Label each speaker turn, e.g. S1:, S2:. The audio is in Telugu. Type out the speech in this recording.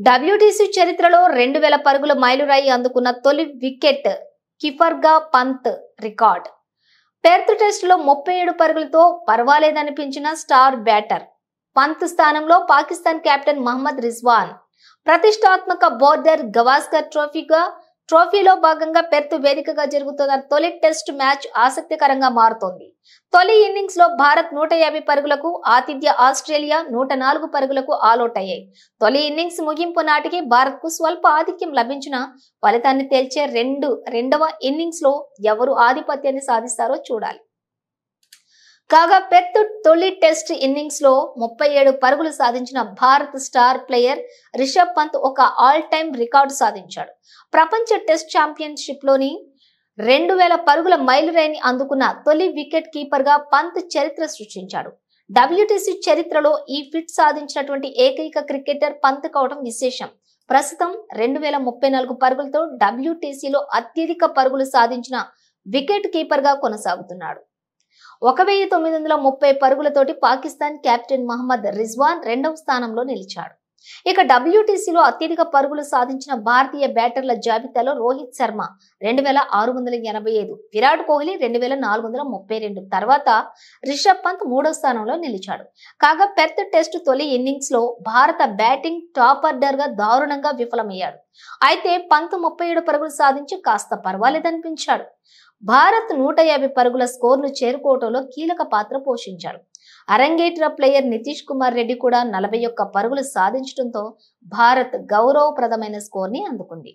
S1: డబ్ల్యూటీసీ చరిత్రలో 2000 పరుగుల మైలురాయి అందుకున్న తొలి వికెట్ కీపర్గా పంత్ రికార్డ్. పెర్త్ టెస్టులో 37 పరుగులతో పర్వాలేదనిపించిన స్టార్ బ్యాటర్ పంత్ స్థానంలో పాకిస్తాన్ కెప్టెన్ మహమ్మద్ రిజ్వాన్. ప్రతిష్టాత్మక బోర్డర్ గవాస్కర్ ట్రోఫీలో భాగంగా పెర్త్ వేదికగా జరుగుతున్న తొలి టెస్ట్ మ్యాచ్ ఆసక్తికరంగా మారుతోంది. తొలి ఇన్నింగ్స్ లో భారత్ 150 పరుగులకు, ఆతిథ్య ఆస్ట్రేలియా 104 పరుగులకు ఆలౌట్ అయ్యాయి. తొలి ఇన్నింగ్స్ ముగింపు నాటికి భారత్ కు స్వల్ప ఆధిక్యం లభించిన ఫలితాన్ని తేల్చే రెండవ ఇన్నింగ్స్ లో ఎవరు ఆధిపత్యాన్ని సాధిస్తారో చూడాలి. కాగా పెర్త్ తొలి టెస్ట్ ఇన్నింగ్స్ లో 37 పరుగులు సాధించిన భారత్ స్టార్ ప్లేయర్ రిషబ్ పంత్ ఒక ఆల్ టైమ్ రికార్డు సాధించాడు. ప్రపంచ టెస్ట్ ఛాంపియన్షిప్ లోని 2000 పరుగుల మైలురాయిని అందుకున్న తొలి వికెట్ కీపర్ గా పంత్ చరిత్ర సృష్టించాడు. డబ్ల్యూటీసీ చరిత్రలో ఈ ఫిట్ సాధించినటువంటి ఏకైక క్రికెటర్ పంత్ కావడం విశేషం. ప్రస్తుతం 2034 పరుగులతో డబ్ల్యూటీసీలో అత్యధిక పరుగులు సాధించిన వికెట్ కీపర్ గా కొనసాగుతున్నాడు. 1930 పరుగులతోటి పాకిస్తాన్ కెప్టెన్ మహమ్మద్ రిజ్వాన్ రెండవ స్థానంలో నిలిచాడు. ఇక డబ్ల్యూటీసీలో అత్యధిక పరుగులు సాధించిన భారతీయ బ్యాటర్ల జాబితాలో రోహిత్ శర్మ 2685, విరాట్ కోహ్లీ 2432, తర్వాత రిషబ్ పంత్ మూడో స్థానంలో నిలిచాడు. కాగా పెర్త్ టెస్ట్ తొలి ఇన్నింగ్స్ లో భారత బ్యాటింగ్ టాప్ ఆర్డర్ గా దారుణంగా విఫలమయ్యాడు. అయితే పంత్ 37 పరుగులు సాధించి కాస్త పర్వాలేదనిపించాడు. భారత్ 150 పరుగుల స్కోర్ను చేరుకోవటంలో కీలక పాత్ర పోషించాడు. అరంగేట్ర ప్లేయర్ నితీష్ కుమార్ రెడ్డి కూడా 41 పరుగులు సాధించడంతో భారత్ గౌరవప్రదమైన స్కోర్ ని అందుకుంది.